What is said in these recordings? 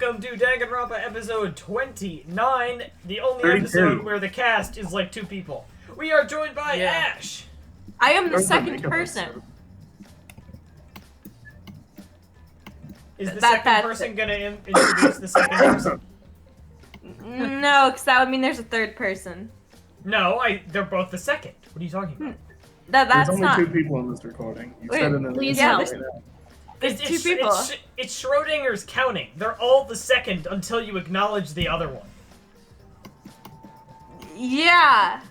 welcome to Danganronpa episode 29, the only 32. episode where the cast is like 2 people. We are joined by Ash. I am the There's a second makeup person. episode. Is the That's second person gonna introduce the second person? No, because that would mean there's a third person. No, they're both the second. What are you talking about? There's That's only not. 2 people in this recording. You Wait, said it in the please intro help. right now. There's 2 people. It's Schrodinger's counting. They're all the second until you acknowledge the other one. Yeah.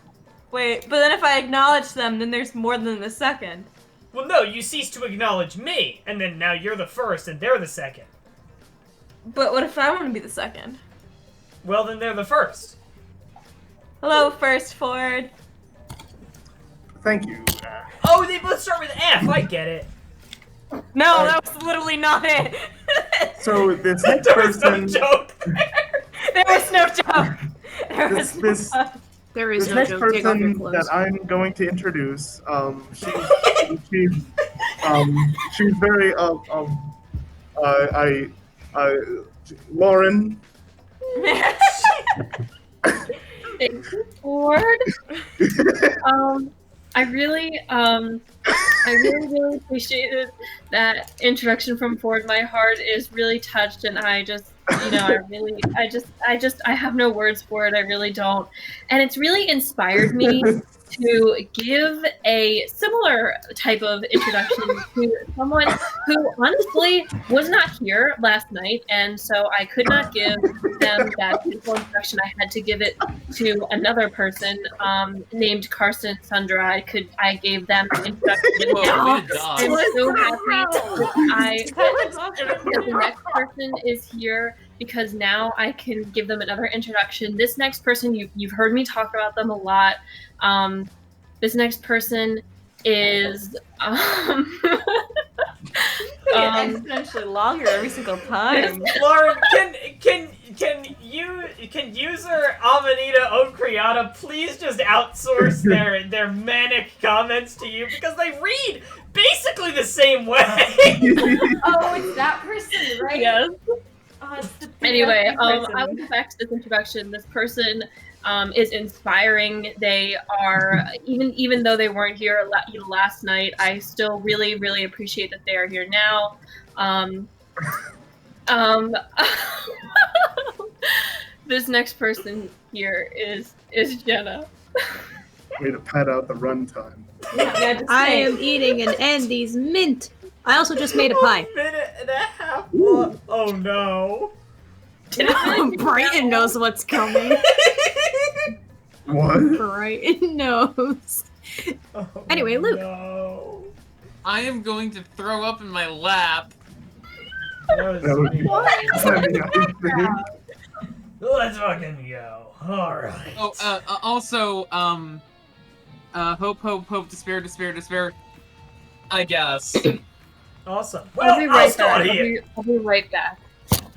Wait, but then if I acknowledge them, then there's more than the second. Well, no, you cease to acknowledge me, and then now you're the first and they're the second. But what if I want to be the second? Well, then they're the first. Hello, First Ford. Thank you. Oh, they both start with F. I get it. No, that was literally not it. So this next There was no person, joke. There was no joke. There was no this joke. There is this no next joke. Take off your person clothes. that I'm going to introduce, she's very Lauren. Thank you, Ford. I really appreciated that introduction from Ford. My heart is really touched, and I have no words for it. I really don't, and it's really inspired me to give a similar type of introduction to someone who honestly was not here last night, and so I could not give them that beautiful introduction. I had to give it to another person named Carson Sundra. I gave them an introduction. I'm so happy that the next person is here, because now I can give them another introduction. This next person, you've heard me talk about them a lot. This next person is exponentially longer every single time. Lauren, can user Amanita Okriata please just outsource their manic comments to you, because they read basically the same way. Oh, it's that person, right? yes. Anyway, person. I will get back to this introduction. This person is inspiring. They are, even though they weren't here last night, I still really, really appreciate that they are here now. This next person here is Jenna. Way to pad out the runtime. Yeah, just I saying. am eating an Andes mint. I also just made a pie. A minute and a half. What? Oh no. Brighton knows what's coming. What? Brighton knows. Oh, Anyway, Luke. No. I am going to throw up in my lap. That That would was be funny, I think. Let's fucking go. Alright. Oh, also, hope, despair. I guess. Awesome. I'll Well, be I'll right start back. here. I'll be right back.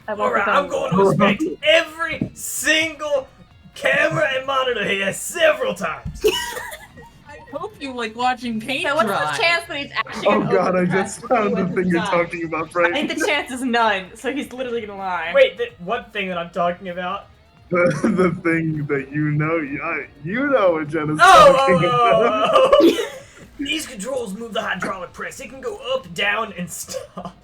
I won't be Alright, gone I'm going to inspect every single camera and monitor here several times. I hope you like watching paint So what's dry. the chance that he's actually Oh gonna god, I overpress just before found he the wins thing his you're time? talking about, I Frank. think the chance is none, so he's literally gonna lie. Wait, what thing that I'm talking about? The thing that you know what Jenna's Oh, talking about. oh. These controls move the hydraulic press. It can go up, down, and stop.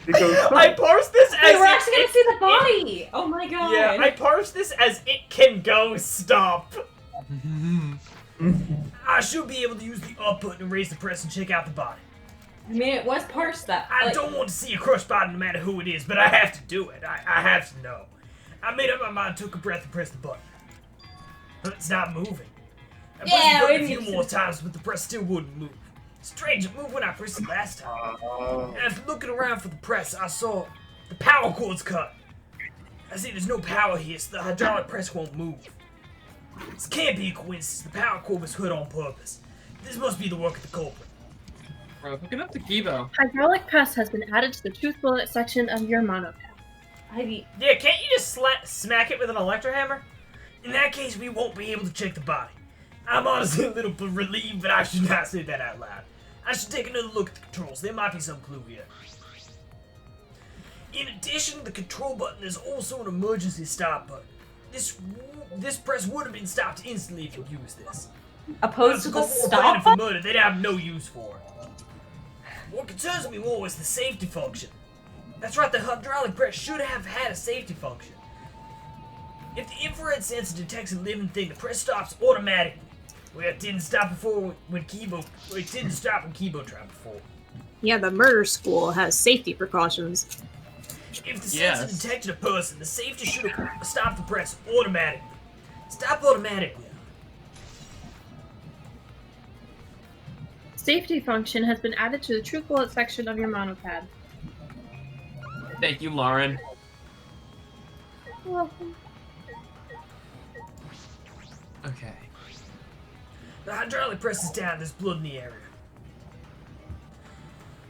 It goes, I parsed this as Wait, we're it- actually gonna see the body! Oh my god. Yeah, I parsed this as it can go stop. I should be able to use the up button and raise the press and check out the body. I mean, it was parsed that. I don't want to see a crushed body no matter who it is, but I have to do it. I have to know. I made up my mind, took a breath, and pressed the button. But it's not moving. I pressed Yeah, the button a we few need more to- times, but the press still wouldn't move. Strange, it moved when I pressed it last time. And after looking around for the press, I saw the power cord's cut. I see there's no power here, so the hydraulic press won't move. This can't be a coincidence. The power cord was cut on purpose. This must be the work of the culprit. Bro, hook it up to Kibo. Hydraulic press has been added to the truth bullet section of your monopad. Yeah, can't you just smack it with an electro hammer? In that case, we won't be able to check the body. I'm honestly a little relieved, but I should not say that out loud. I should take another look at the controls. There might be some clue here. In addition, the control button is also an emergency stop button. This press would have been stopped instantly if you used this. Opposed to the If stop planning for button? murder, they'd have no use for it. What concerns me more is the safety function. That's right, the hydraulic press should have had a safety function. If the infrared sensor detects a living thing, the press stops automatically. Well, it didn't stop before when Kibo. It didn't stop when Kibo tried before. Yeah, the murder school has safety precautions. If the Yes. sensor detected a person, the safety should have stopped the press automatically. Stop automatically. Safety function has been added to the true bullet section of your monopad. Thank you, Lauren. Welcome. Okay. The hydraulic press is down. There's blood in the area.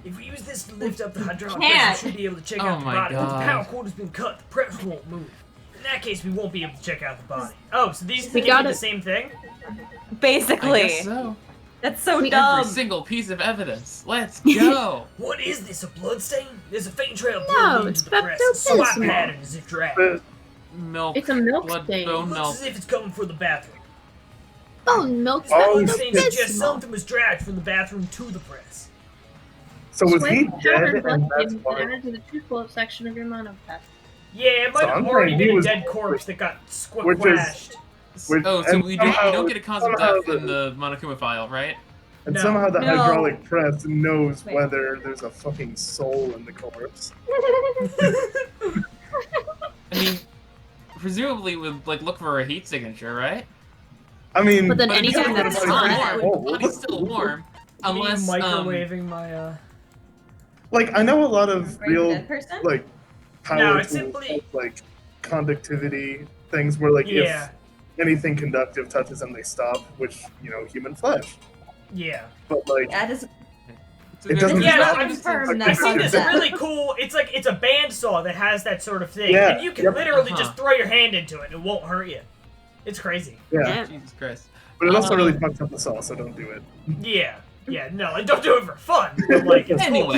If we use this to lift up the hydraulic press, we should be able to check out the my body. But the God. power cord has been cut. The press won't move. In that case, we won't be able to check out the body. Oh, so these We things got are the it. same thing? I Basically. guess so. That's so Every dumb. single piece of evidence. Let's go. What is this? A blood stain? There's a faint trail of No, blood leading it's to the press. A swap baptismal. pattern as if dragged. But Milk. It's a milk blood, stain. bone Looks milk. as if it's coming from the bathroom. Bone milk This blood Oh, stain suggests baptismal. something was dragged from the bathroom to the press. so was he Swift dead, pattern and blood that's stain has been why? added to the true bullet section of your monopad. Yeah, it might So have I'm already saying he been a was- dead corpse that got which is- squashed. Which- Oh, so and we somehow- don't get a cause of somehow death in the Monokuma file, right? And No. somehow the No. hydraulic press knows Wait. whether there's a fucking soul in the corpse. I mean, presumably would like look for a heat signature, right? I mean, But then But anything the that's body's hot. still warm. The body's still warm, unless Me microwaving my like I know a lot of Are you a real dead person? like power No, it's tools, simply- like conductivity things where like Yeah. if anything conductive touches them, they stop, which human flesh. Yeah. But like That is. It doesn't Yeah, stop. I I've just- confirmed I've I've that's seen seen this that. really cool. It's like it's a bandsaw that has that sort of thing, Yeah, and you can yep. literally Uh-huh. just throw your hand into it and it won't hurt you. It's crazy. yeah, Yeah. Jesus Christ. but it also Um, really fucks up the sauce, so don't do it. Yeah. Yeah. No, like, don't do it for fun. But like, it's cool.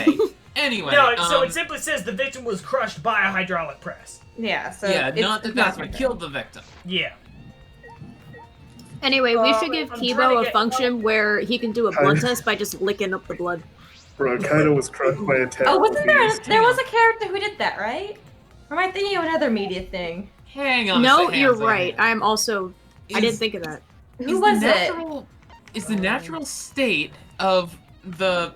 Anyway, No, so it simply says the victim was crushed by a hydraulic press. Yeah, so. yeah, it's not that that's not what killed the victim. Yeah. Anyway, we should give I'm trying to Kibo a get- function where he can do a blood test by just licking up the blood. Bro, Kaido was crushed by a tail. Oh, wasn't there? beast. There was a character who did that, right? Or am I thinking of another media thing? Hang on. a No, second, you're hang on a right. second. I'm also. I Is- didn't think of that. Who was it? Is the natural state of the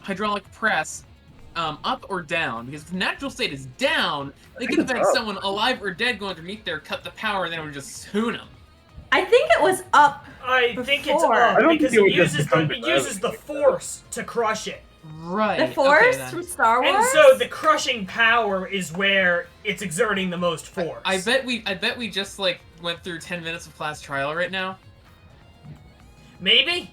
hydraulic press up or down? Because if the natural state is down, they could it's affect up. someone alive or dead going underneath there, cut the power, and then it would just spoon them. I think it was up. I think it's Before. up I don't because think it it would just uses become the, it uses the force to crush it. Right. The Force okay, then. from Star Wars? And so the crushing power is where it's exerting the most force. I bet we just like went through 10 minutes of class trial right now. Maybe?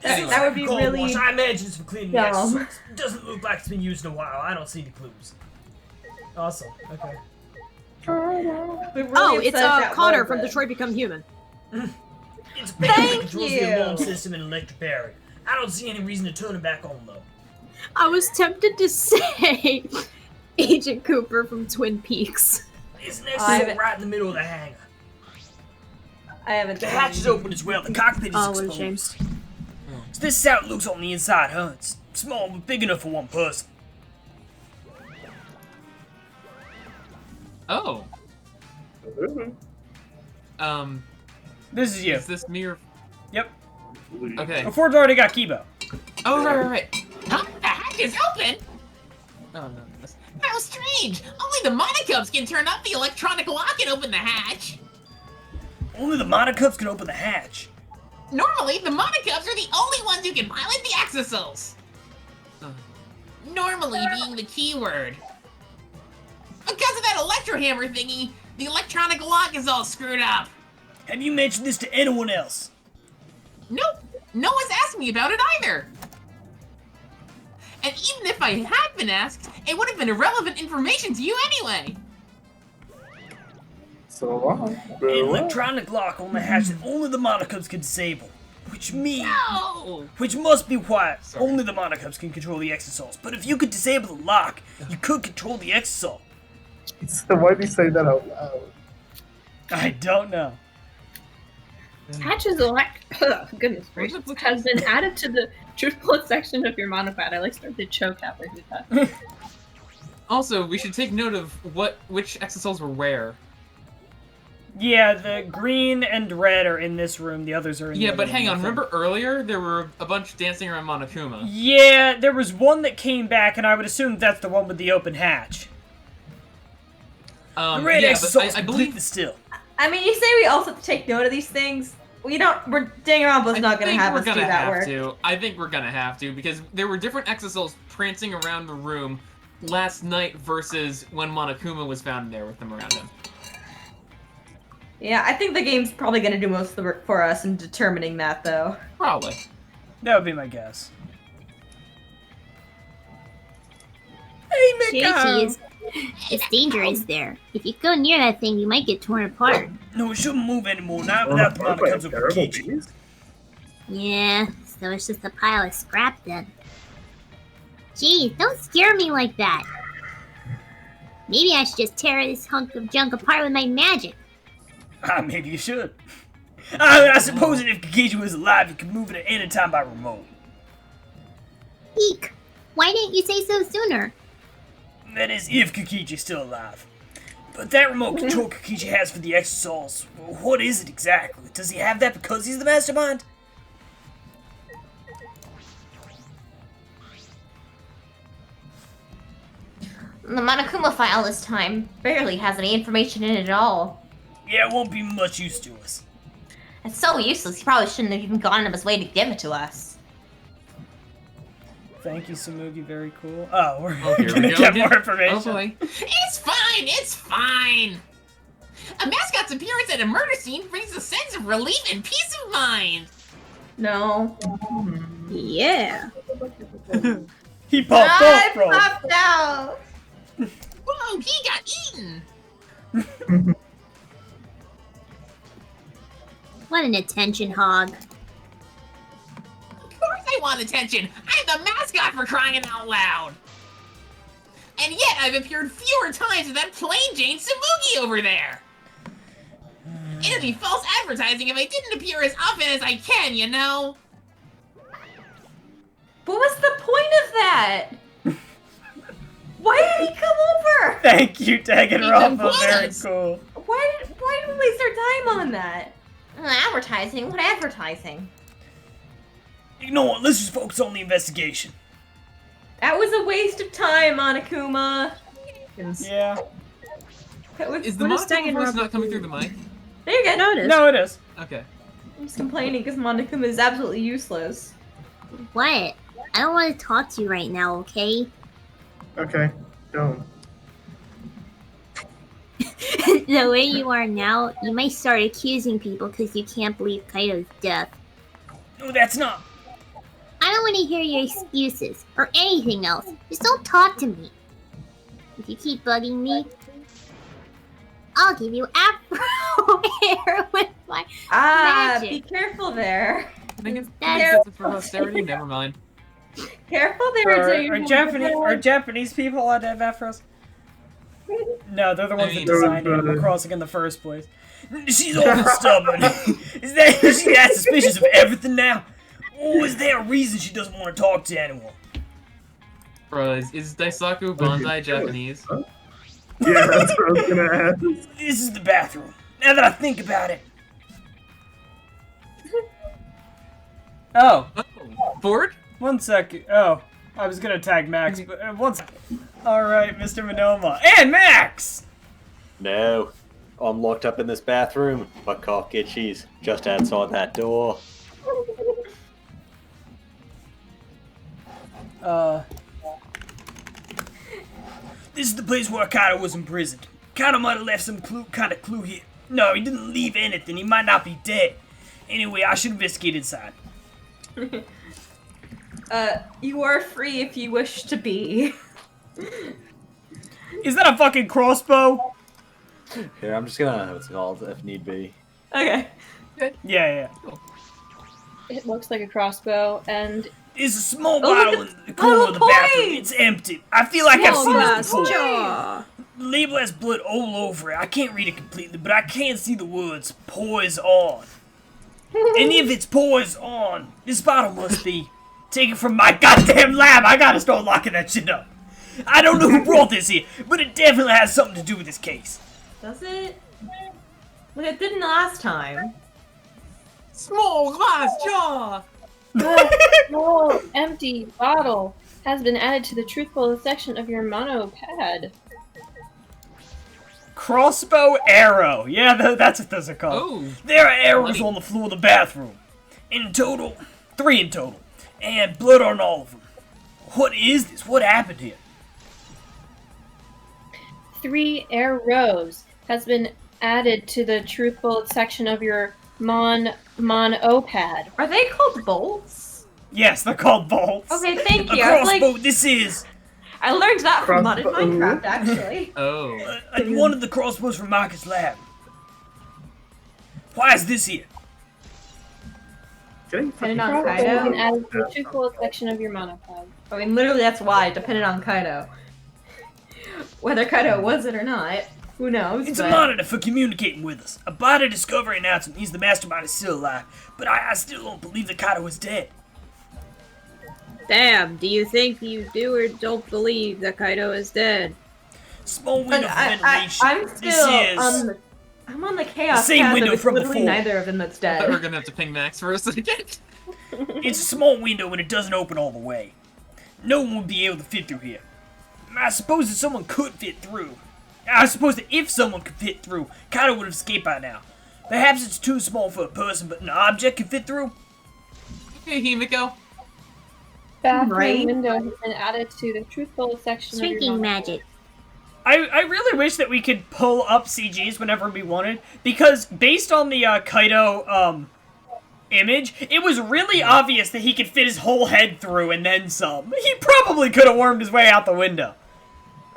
This Anyway. looks That would like be a cold really wash. I imagine it's for cleaning the dumb. exercise. Doesn't look like it's been used in a while. I don't see any clues. Awesome. Okay. We really Oh, it's upset that Connor was from it. Detroit Become Human. It's a big that Thank controls you. the alarm system and electric barrier. I don't see any reason to turn it back on though. I was tempted to say Agent Cooper from Twin Peaks. It's next I to haven't- right in the middle of the hangar. I haven't. The hatch is open as well. The cockpit is Oh, what a shame. exposed. So this is how it looks on the inside, huh? It's small but big enough for one person. Oh. This is you. Is this mere? Yep. Okay. Before already got Kibo. Oh, right. Huh? The hatch is open? Oh, no. That's... How strange! Only the Monocubs can turn up the electronic lock and open the hatch. Only the Monocubs can open the hatch. Normally, the Monocubs are the only ones who can pilot the exosols. Normally being the key word. Because of that electrohammer thingy, the electronic lock is all screwed up. Have you mentioned this to anyone else? Nope, no one's asked me about it either. And even if I had been asked, it would have been irrelevant information to you anyway. So long. An electronic lock on the hatch that only the Monocubs can disable. Which means... No! Which must be why only the Monocubs can control the Exosols. But if you could disable the lock, you could control the Exosol. So why do you say that out loud? I don't know. Patches goodness gracious, has been added to the truth bullet section of your monopad. I like started to choke halfway through that. Also, we should take note of which exosols were where. Yeah, the green and red are in this room. The others are in the Yeah, other but room, hang I on. think. Remember earlier there were a bunch dancing around Monokuma. Yeah, there was one that came back, and I would assume that's the one with the open hatch. The red yeah, Exosol's but I completely believe still. I mean, you say we also have to take note of these things. We're Danganronpa's not gonna have us do that work. I think we're gonna have to, because there were different exosols prancing around the room last night versus when Monokuma was found there with them around him. Yeah, I think the game's probably gonna do most of the work for us in determining that, though. Probably. That would be my guess. Hey, Mika! It's dangerous there. If you go near that thing, you might get torn apart. No, it shouldn't move anymore, not without the Monocubs of terrible Kichi. beast. Yeah, so it's just a pile of scrap then. Geez, don't scare me like that. Maybe I should just tear this hunk of junk apart with my magic. Maybe you should. I suppose that if Kikichi was alive, you could move it at any time by remote. Eek! Why didn't you say so sooner? That is, if Kikichi's still alive. But that remote control Kikichi has for the Exosols, what is it exactly? Does he have that because he's the mastermind? The Monokuma file this time barely has any information in it at all. Yeah, it won't be much use to us. It's so useless, he probably shouldn't have even gone out of his way to give it to us. Thank you, Samugi, very cool. Oh, we're Here we gonna go get again. more information. Oh boy. It's fine, it's fine. A mascot's appearance at a murder scene brings a sense of relief and peace of mind. No. Yeah. He popped off, bro. Popped out! Whoa, he got eaten. What an attention hog. Of course I want attention. I'm the mascot for crying out loud. And yet I've appeared fewer times than that plain Jane Samugi over there. It'd be false advertising if I didn't appear as often as I can, you know? What was the point of that? Why did he come over? Thank you, Danganronpa, Because- very cool. Why did we waste our time on that? Advertising? What advertising? You know what, let's just focus on the investigation. That was a waste of time, Monokuma. Yeah. Is the What is Monokuma voice Danganronpa not coming through the mic? There you go. Notice. No, it is. Okay. I'm just complaining because Monokuma is absolutely useless. What? I don't want to talk to you right now, okay? Okay, don't. The way you are now, you might start accusing people because you can't believe Kaido's death. No, that's not. I don't want to hear your excuses or anything else. Just don't talk to me. If you keep bugging me, I'll give you afro hair with my Be magic. careful there. I think it's That's- for posterity. Never mind. Careful there, Are Japanese people allowed to have afros? No, they're the ones that designed Animal Crossing in the first place. She's awful stubborn. Is she that suspicious of everything now? Or is there a reason she doesn't want to talk to anyone? Bro, is Daisaku Banzai Japanese? Yeah, that's what I was gonna ask. This is the bathroom. Now that I think about it. Oh, Oh, Ford? 1 second. Oh, I was gonna tag Max, but 1 second. Alright, Mr. Monoma. And Max! No, I'm locked up in this bathroom, but Kokichi's just outside that door. This is the place where Kaido was imprisoned. Kaido might have left some kind of clue here. No, he didn't leave anything. He might not be dead. Anyway, I should investigate inside. You are free if you wish to be. Is that a fucking crossbow? Here, I'm just gonna have it called if need be. Okay. Yeah. it looks like a crossbow, and There's a small Oh, look bottle at in the corner of the little bathroom. toy! It's empty. I feel like I've seen this before. jaw. The label has blood all over it. I can't read it completely, but I can see the words poison. And if it's poison, this bottle must be taken from my goddamn lab. I gotta start locking that shit up. I don't know who brought this here, but it definitely has something to do with this case. Does it? Well, it didn't last time. Small glass jaw! the small empty bottle has been added to the truthful section of your monopad. Crossbow arrow. Yeah, that's what those are called. Oh. There are arrows Bloody. on the floor of the bathroom. In total, 3 in total. And blood on all of them. What is this? What happened here? 3 arrows has been added to the truthful section of your monopad. Are they called bolts? Yes, they're called bolts. Okay, thank A you. I was crossbow, like, this is... I learned that from modded Crossbow. Minecraft, actually. Oh. One of the crossbows from Marcus' lab. Why is this here? Getting Depending on Crossbow has been Kaido. added to the truthful section of your monopad. I mean, literally, that's why, depending on Kaido. Whether Kaido was it or not, who knows? It's a but- monitor for communicating with us. A body discovery announcement means the mastermind is still alive, but I still don't believe that Kaido is dead. Damn, do you think you do or don't believe that Kaido is dead? Small But window for ventilation. I'm This still is... I'm on the chaos same path, window and it's from literally before. neither of them that's I thought we were dead. gonna have to ping Max for a second. It's a small window and it doesn't open all the way. No one would be able to fit through here. I suppose that someone could fit through. I suppose that if someone could fit through, Kaido would have escaped by now. Perhaps it's too small for a person, but an object can fit through? Hey, Himiko. Bathroom Right. window has been added to the truthful section of your Shrinking monopad. magic. I really wish that we could pull up CGs whenever we wanted, because based on the Kaido image, it was really obvious that he could fit his whole head through and then some. He probably could have wormed his way out the window.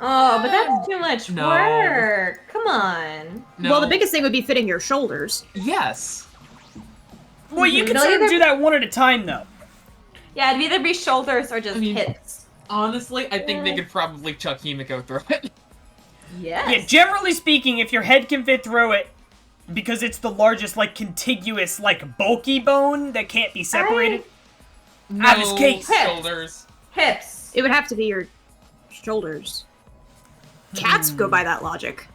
Oh, but that's too much No. work. Come on. No. Well, the biggest thing would be fitting your shoulders. Yes. Well, you can No, sort of either- do that one at a time, though. Yeah, it'd either be shoulders or just I mean- hips. Honestly, I think they could probably chuck Himiko through it. Yes. Yeah, generally speaking, if your head can fit through it, because it's the largest, like, contiguous, like, bulky bone that can't be separated. No Out of his case. shoulders. Hips. It would have to be your shoulders. Cats go by that logic.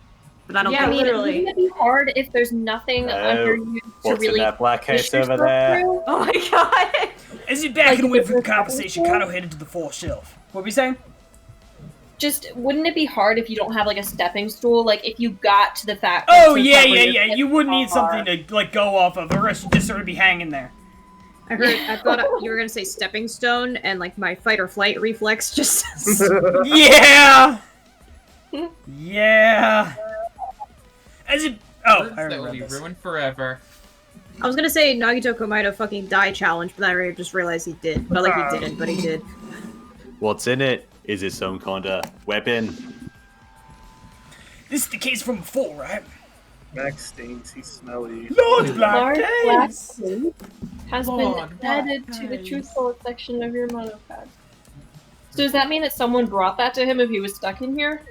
But I don't Yeah, I think mean, literally. wouldn't it be hard if there's nothing No. under you to What's in really that black push case over yourself there? through? Oh my god. As you back Like, away if from the it was conversation, double Kaido headed to the fourth shelf. What were we saying? Just wouldn't it be hard if you don't have like a stepping stool? Like if you got to the fact. Oh, to the yeah, part where yeah, your yeah. hips You would need are- something to, like, go off of, or else you'd just sort of be hanging there. I thought you were gonna say stepping stone, and like my fight or flight reflex just. Yeah! Yeah! As it... Oh, I Words that will remember be this. ruined forever. I was gonna say Nagito Komaito fucking die challenge, but I just realized he did. But like he didn't, but he did. What's in it? Is it some kind of weapon? This is the case from before, right? Max stinks. He's smelly. Lord Black Large black Case! cube has Lord, been added black to the case. truthful section of your monopad. So does that mean that someone brought that to him if he was stuck in here?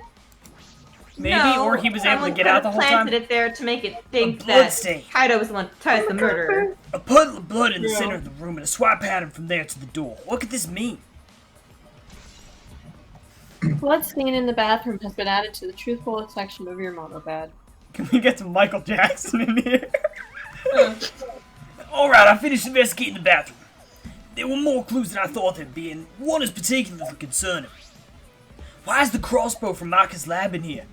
Maybe, No, or he was able to someone get out the could've whole time. planted it there to make it think A that bloodstain. Kaido was the one who caused the murder. A puddle of blood in the Yeah. center of the room and a swap pattern from there to the door. What could this mean? Blood stain in the bathroom has been added to the truthful section of your monopad. Can we get some Michael Jackson in here? Alright, I finished investigating the bathroom. There were more clues than I thought there'd be, and one is particularly concerning. Why is the crossbow from Marcus' lab in here?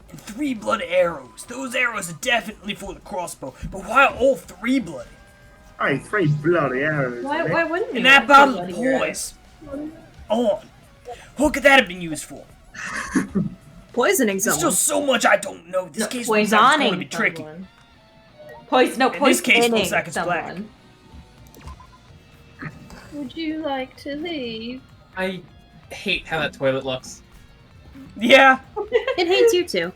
And 3 blood arrows. Those arrows are definitely for the crossbow, but why are all 3 bloody? Hey, 3 bloody arrows. Why, man. why wouldn't you? And that want bottle of bloody arrows? poise on. What could that have been used for? Poisoning There's someone. still so much I don't know. This No, case looks like it's going to poisoning be tricky. someone. In this case, looks like it's someone. black. Would you like to leave? I hate how that toilet looks. Yeah. It hates you too.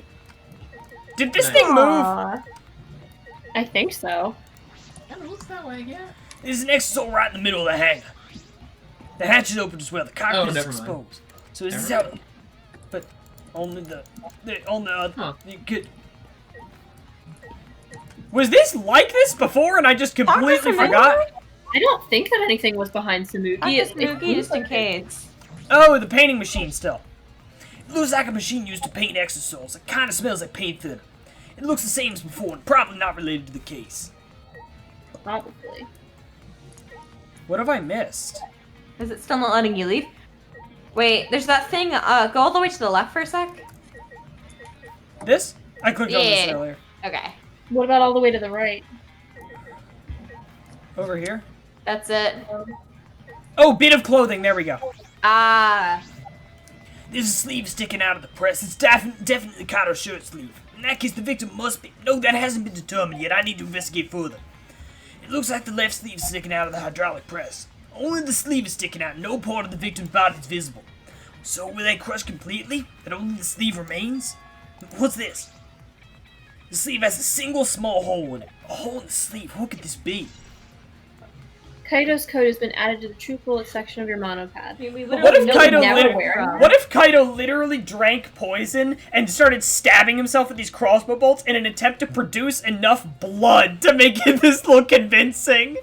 Did this Nice. thing move? Aw. I think so. Kind of looks that way, yeah. There's an exit right in the middle of the hangar. The hatch is open as well. The cockpit is never mind. exposed. So is this Never how? But only the you could. Was this like this before, and I just completely forgot? I don't think that anything was behind Samugi. Samugi just in case. Oh, the painting machine still. It looks like a machine used to paint exosouls. It kind of smells like paint thinner. It looks the same as before, and probably not related to the case. Probably. What have I missed? Is it still not letting you leave? Wait, there's that thing. Go all the way to the left for a sec. This? I clicked on this Yeah. earlier. Okay. What about all the way to the right? Over here. That's it. Oh, bit of clothing. There we go. Ah. There's a sleeve sticking out of the press. It's definitely Kato's shirt sleeve. In that case, the victim must be. No, that hasn't been determined yet. I need to investigate further. It looks like the left sleeve is sticking out of the hydraulic press. Only the sleeve is sticking out. No part of the victim's body is visible. So were they crushed completely? That only the sleeve remains? What's this? The sleeve has a single small hole in it. A hole in the sleeve. What could this be? Kaido's code has been added to the true bullet section of your monopad. What if Kaido literally drank poison and started stabbing himself with these crossbow bolts in an attempt to produce enough blood to make this look convincing?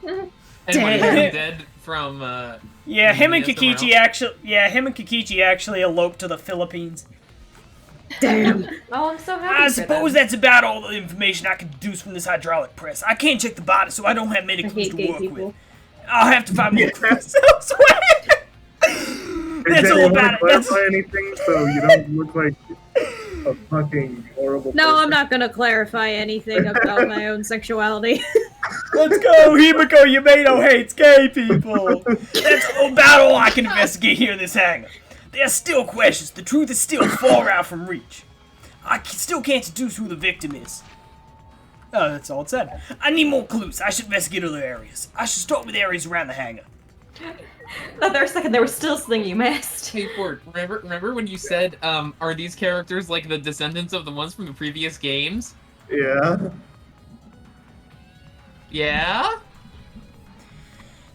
And when he's dead from him and Kikichi actually eloped to the Philippines. Damn. Oh, I'm so happy. I suppose that's about all the information I can deduce from this hydraulic press. I can't check the body, so I don't have many clues to work with. I'll have to find more clues elsewhere. That's all about it. Clarify anything so you don't look like a fucking horrible No, person. I'm not gonna clarify anything about my own sexuality. Let's go, Himiko Yamato hates gay people. That's about all I can investigate here in this hangar. There are still questions. The truth is still far out from reach. I still can't deduce who the victim is. Oh, that's all it said. I need more clues. I should investigate other areas. I should start with areas around the hangar. Oh, there was a second. There was still something you missed. Hey, Ford, remember when you said, are these characters like the descendants of the ones from the previous games? Yeah. Yeah?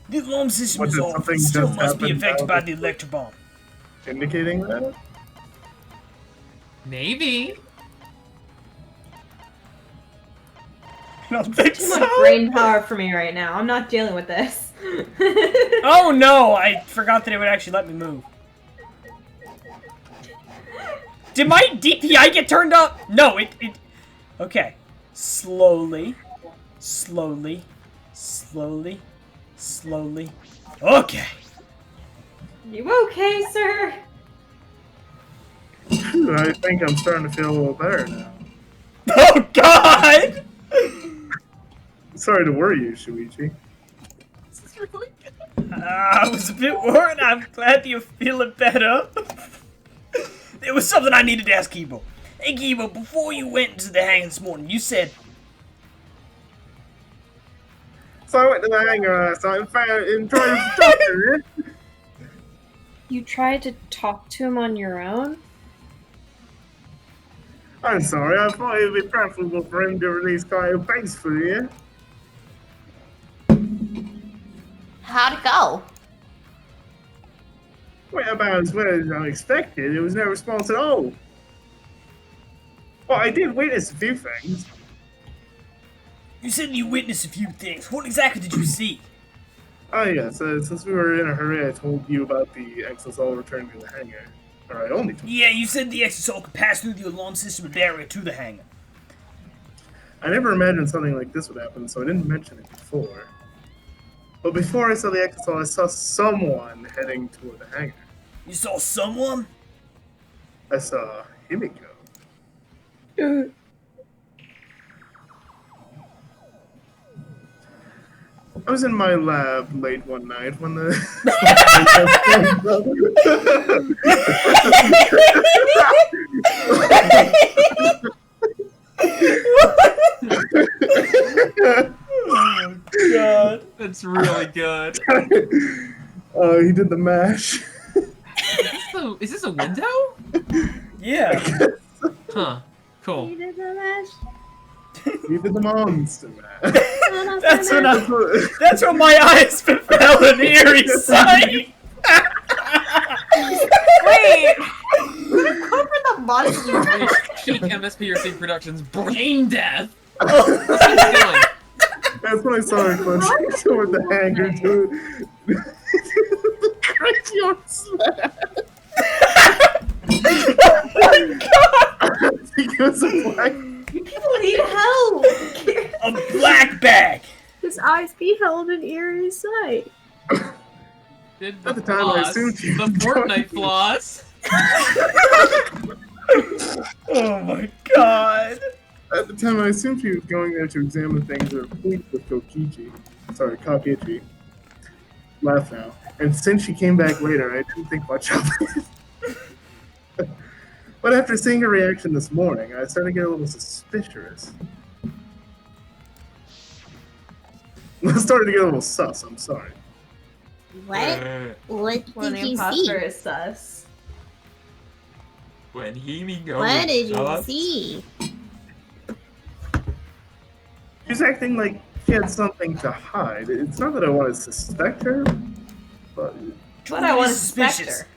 The alarm system What, is did off. something It still just must be happen affected now? by the electrobomb. Indicating that? Maybe. I don't think Too much brain power for me right now. I'm not dealing with this. Oh no! I forgot that it would actually let me move. Did my DPI get turned up? No, it... Okay. Slowly. Slowly. Slowly. Slowly. Okay. You okay, sir? I think I'm starting to feel a little better now. Oh God! Sorry to worry you, Shuichi. I was a bit worried. I'm glad you're feeling better. There was something I needed to ask Kibo. Hey Kibo, before you went into the hangar this morning, you said... So I went to the hangar last night and tried to talk to her. You tried to talk to him on your own? I'm sorry, I thought it would be preferable for him to release Kyle Banks for you. How'd it go? Went about as well as I expected. There was no response at all. Well, I did witness a few things. You said you witnessed a few things. What exactly did you see? Oh yeah, so since we were in a hurry, I told you about the exosol returning to the hangar. Or I only told you. Yeah, you said the exosol could pass through the alarm system barrier to the hangar. I never imagined something like this would happen, so I didn't mention it before. But before I saw the exosol, I saw someone heading toward the hangar. You saw someone? I saw Himiko. I was in my lab late one night when the... Oh God. That's really good. Oh, he did the mash. Is this a window? Yeah. Huh. Cool. You did the monster, man. That's when my eyes fell in eerie sight. Wait! Cover the monster. Peak MSPRC Productions brain death. That's when I saw her clench with the hanger to the crazy arm smash. Oh my god! I think it was a black. People need help. A black bag. His eyes beheld an eerie sight. Did At the time, I assumed you the were Fortnite floss. Oh my god. At the time, I assumed she was going there to examine things that are pleased with Kokichi. Laugh now. And since she came back later, I didn't think much of it. But after seeing her reaction this morning, I started to get a little suspicious. I started to get a little sus, I'm sorry. What? What When did the you imposter see? is sus. When he goes. What did you see? She's acting like she had something to hide. It's not that I want to suspect her, but... But I want to suspicious. suspect her.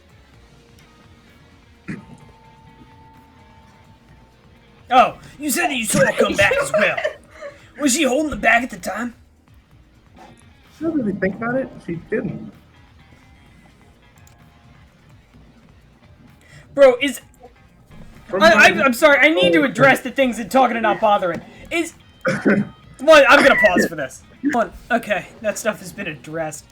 Oh, you said that you saw her come back as well. Was she holding the bag at the time? I don't really think about it. She didn't. Bro, I'm sorry, I need to address the things that talking and not bothering. Well, I'm gonna pause for this. Okay, that stuff has been addressed.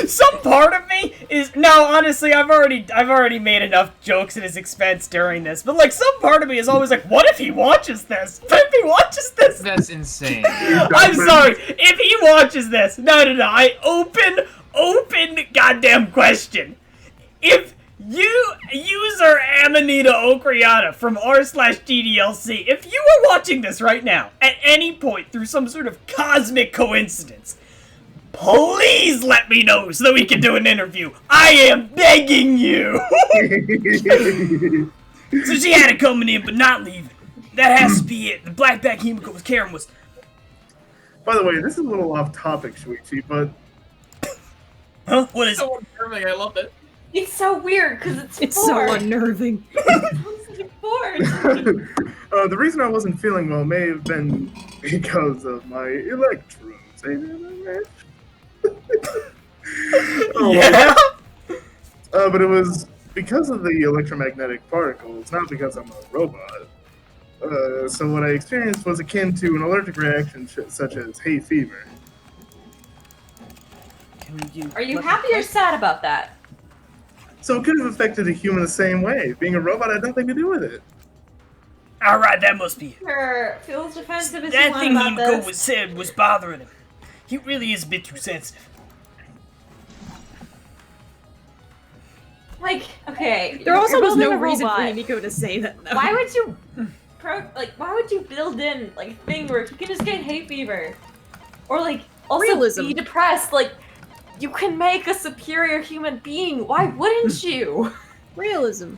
Some part of me is honestly, I've already made enough jokes at his expense during this, but like some part of me is always like, what if he watches this? What if he watches this? That's insane. I'm sorry, if he watches this, no, I open goddamn question. If you, user Amanita Okriata from r/GDLC, if you were watching this right now, at any point through some sort of cosmic coincidence, please let me know so that we can do an interview. I am begging you. So she had it coming in, but not leaving. That has to be it. The black bag Himiko was carrying was... By the way, this is a little off topic, Shuichi, but... Huh? What is it? So unnerving, I love it. It's so weird because it's so unnerving. The reason I wasn't feeling well may have been because of my electrodes. Yeah? But it was because of the electromagnetic particles, not because I'm a robot. So what I experienced was akin to an allergic reaction such as hay fever. Are you happy or sad about that? So it could have affected a human the same way. Being a robot had nothing to do with it. Alright, that must be it. Sure, feels defensive as you That want thing about Himiko this. said was bothering him. He really is a bit too sensitive. Like, okay. There also you're was no building a reason for robot. Himiko to say that, though. Why would you, why would you build in, like, a thing where you can just get hay fever? Or, like, also Realism. be depressed, like, you can make a superior human being, why wouldn't you? Realism.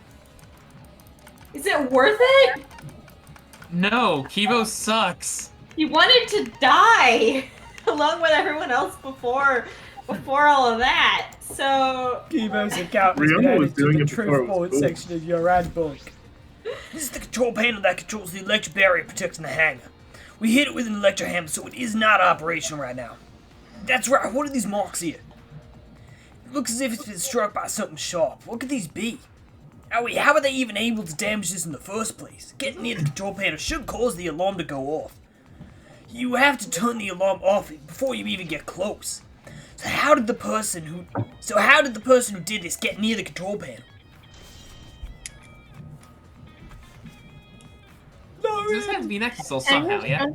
Is it worth it? No, Kibo sucks. He wanted to die, along with everyone else before all of that, so... Kibo's account has been Ryoma was added to doing the it before it truth was forward cool. section of your ad book. This is the control panel that controls the electric barrier protecting the hangar. We hit it with an electro hammer, so it is not operational right now. That's right, what are these marks here? It looks as if it's been struck by something sharp. What could these be? How are they even able to damage this in the first place? Getting near the control panel should cause the alarm to go off. You have to turn the alarm off before you even get close. So how did the person who did this get near the control panel? This has to be next to somehow, yeah?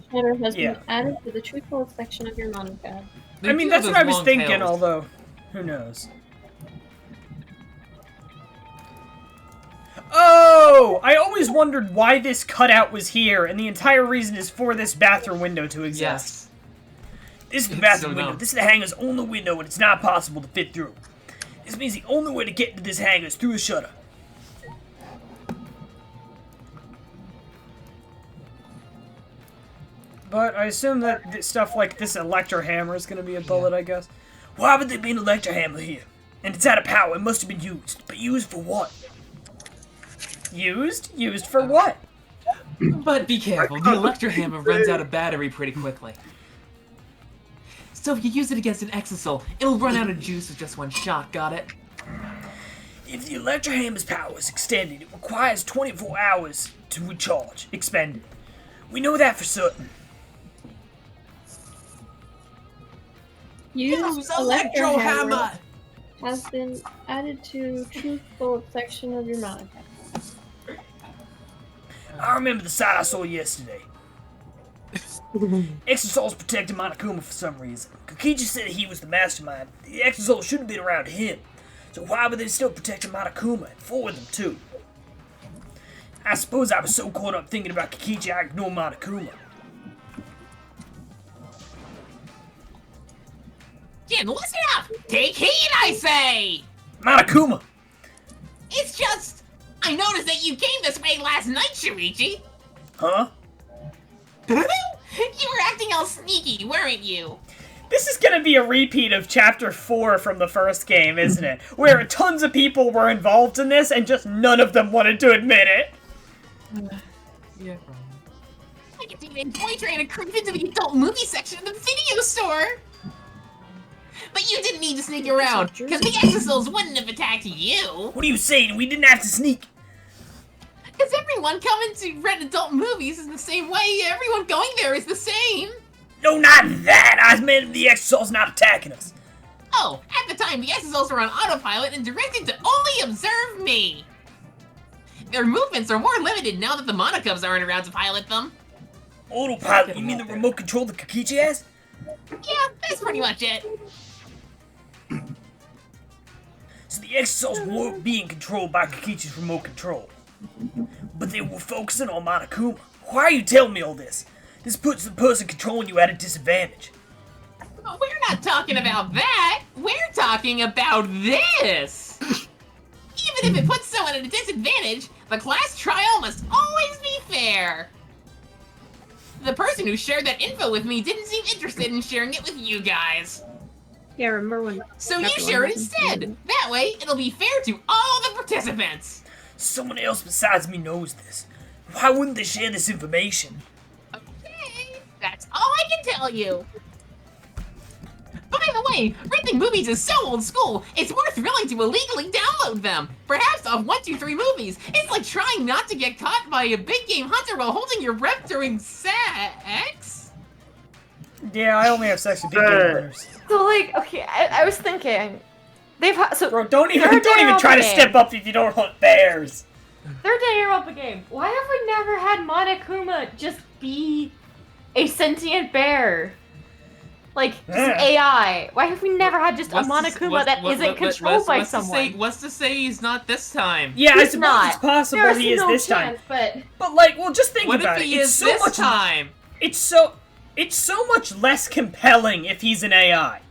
Has Yeah. been added to the truthful section of your monopad. They I mean, do that's have what I those was long thinking, tails. although, who knows? Oh! I always wondered why this cutout was here, and the entire reason is for this bathroom window to exist. Yes. This is the It's bathroom so window. dumb. This is the hangar's only window, and it's not possible to fit through. This means the only way to get into this hangar is through a shutter. But I assume that stuff like this electro hammer is going to be a bullet, I guess. Why would there be an electro hammer here? And it's out of power. It must have been used. But used for what? Used? Used for what? But be careful, the electro hammer runs out of battery pretty quickly. So if you use it against an exosoul, it'll run out of juice with just one shot, got it? If the electro hammer's power is extended, it requires 24 hours to recharge, expended. We know that for certain. Use electro hammer has been added to truthful section of your mind. I remember the sight I saw yesterday. Exosouls protected Monokuma for some reason. Kokichi said he was the mastermind. The Exosouls should have been around him. So why were they still protecting Monokuma? And 4 of them, too. I suppose I was so caught up thinking about Kokichi I ignored Monokuma. Jin, listen up! Take heed, I say! Monokuma! It's just... I noticed that you came this way last night, Shuichi. Huh? You were acting all sneaky, weren't you? This is gonna be a repeat of Chapter 4 from the first game, isn't it? Where tons of people were involved in this and just none of them wanted to admit it. Yeah, probably. I could see an boy trying to creep into the adult movie section of the video store. But you didn't need to sneak around, because the Exosouls wouldn't have attacked you. What are you saying? We didn't have to sneak. Because everyone coming to rent adult movies is the same way. Everyone going there is the same. No, not that. I meant the Exosouls not attacking us. Oh, at the time, the Exosouls were on autopilot and directed to only observe me. Their movements are more limited now that the Monokubs aren't around to pilot them. Autopilot? You mean the remote control that Kokichi has? Yeah, that's pretty much it. So the Exosouls weren't being controlled by Kokichi's remote control. But they were focusing on Monokuma. Why are you telling me all this? This puts the person controlling you at a disadvantage. But we're not talking about that. We're talking about this. Even if it puts someone at a disadvantage, the class trial must always be fair. The person who shared that info with me didn't seem interested in sharing it with you guys. Yeah, remember when... So you share it instead. That way, it'll be fair to all the participants. Someone else besides me knows this. Why wouldn't they share this information? Okay, that's all I can tell you. By the way, renting movies is so old school, it's more thrilling to illegally download them. Perhaps off 123 movies. It's like trying not to get caught by a big game hunter while holding your breath during sex. Yeah, I only have sex with big game hunters. So, like, okay, I was thinking, so Bro, don't even try to step up if you don't hunt bears. Third Danganronpa game. Why have we never had Monokuma just be a sentient bear? Like, just AI. Why have we never had just a Monokuma that isn't controlled by someone? What's to say he's not this time? Yeah, I He's suppose not. it's possible There's he is no this chance, time. But like, well, just think What about if it. he It's is so this much time? It's so much less compelling if he's an AI.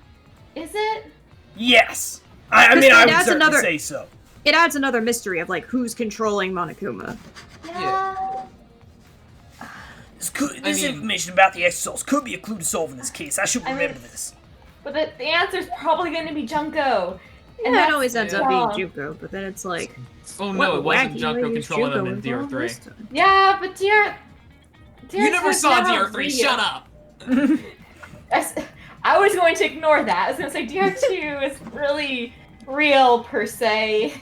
Is it? Yes. I mean, I would certainly say so. It adds another mystery of, like, who's controlling Monokuma. Yeah. This information about the Exosouls could be a clue to solving this case. I should remember this. But the answer's probably going to be Junko. And that always ends up being Juko, but then it's like... Oh no, it wasn't Junko controlling them in DR3. Yeah, but DR... You never saw DR3, shut up! I was going to ignore that. I was going to say DR2 is really real, per se.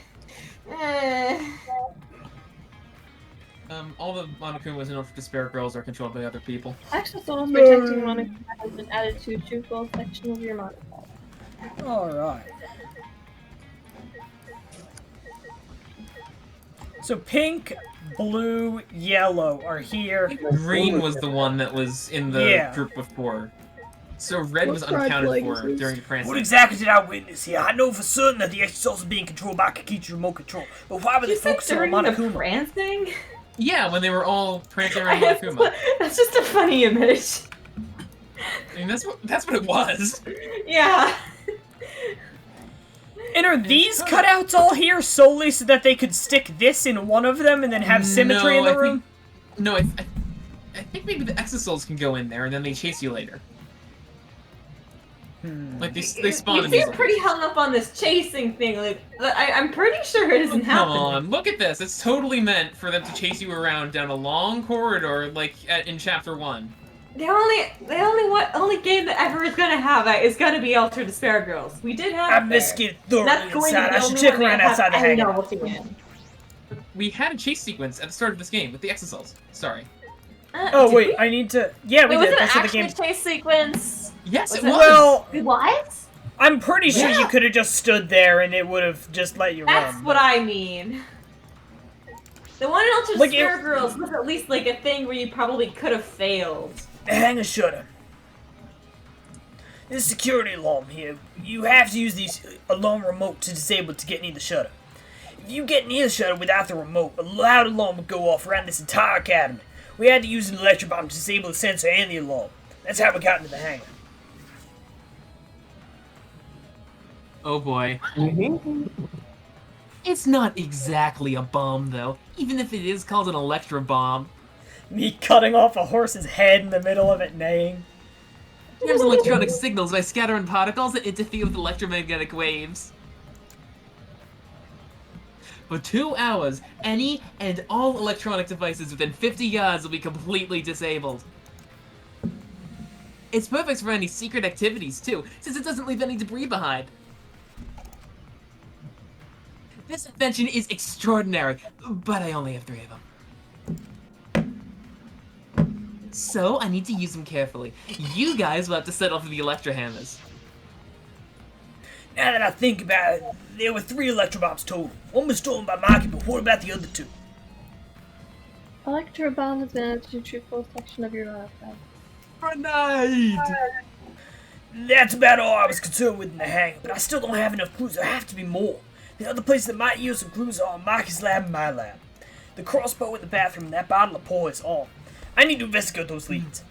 All the Monokumas and Ultra Despair Girls are controlled by other people. Exosouls protecting Monokuma has been added to truthful section of your Monokuma. Alright. So pink, blue, yellow are here. Green was the one that was in the group before. So red was unaccounted for during the prancing. What exactly did I witness here? I know for certain that the Exosouls are being controlled by Kokichi's remote control, but why were they focusing on Monokuma? Prancing? Yeah, when they were all prancing around Monokuma. That's just a funny image. I mean, that's what it was. Yeah. And are these cutouts all here solely so that they could stick this in one of them and then have symmetry in the room? I I think maybe the exosouls can go in there and then they chase you later. Like they spawn You seem immediately. pretty hung up on this chasing thing. Like, I'm pretty sure it isn't Come happening. on, look at this. It's totally meant for them to chase you around down a long corridor, like in Chapter 1. The only game that ever is gonna have that is gonna be Ultra Despair Girls. We did have. I it miss there. getting thoroughly That's going to inside. be I the should only check one that around has outside the any hangar. novelty in. We had a chase sequence at the start of this game with the exosouls. Sorry. Oh Did wait, we? I need to. Yeah, we Wait, was did. it an That's what the actual game. chase sequence? Yes, it Was was. Well, What? I'm pretty sure Yeah. you could have just stood there and it would have just let you That's run. what I mean. The one in Ultra Like, Despair Girls was at least like a thing where you probably could have failed. The hangar shutter. This security alarm here. You have to use the alarm remote to disable it to get near the shutter. If you get near the shutter without the remote, a loud alarm would go off around this entire academy. We had to use an electric bomb to disable the sensor and the alarm. That's how we got into the hangar. Oh boy. Mm-hmm. It's not exactly a bomb, though, even if it is called an electro bomb. Me cutting off a horse's head in the middle of it neighing. It gives electronic signals by scattering particles that interfere with electromagnetic waves. For 2 hours, any and all electronic devices within 50 yards will be completely disabled. It's perfect for any secret activities, too, since it doesn't leave any debris behind. This invention is extraordinary, but I only have 3 of them. So, I need to use them carefully. You guys will have to set off the electro hammers. Now that I think about it, there were 3 electrobombs total. One was stolen by Maki, but what about the other 2? Electro bomb has been added to true full section of your life. Grenade! That's about all I was concerned with in the hangar, but I still don't have enough clues. There have to be more. The other places that might yield some clues are Maki's lab and my lab. The crossbow in the bathroom and that bottle of poison. I need to investigate those leads.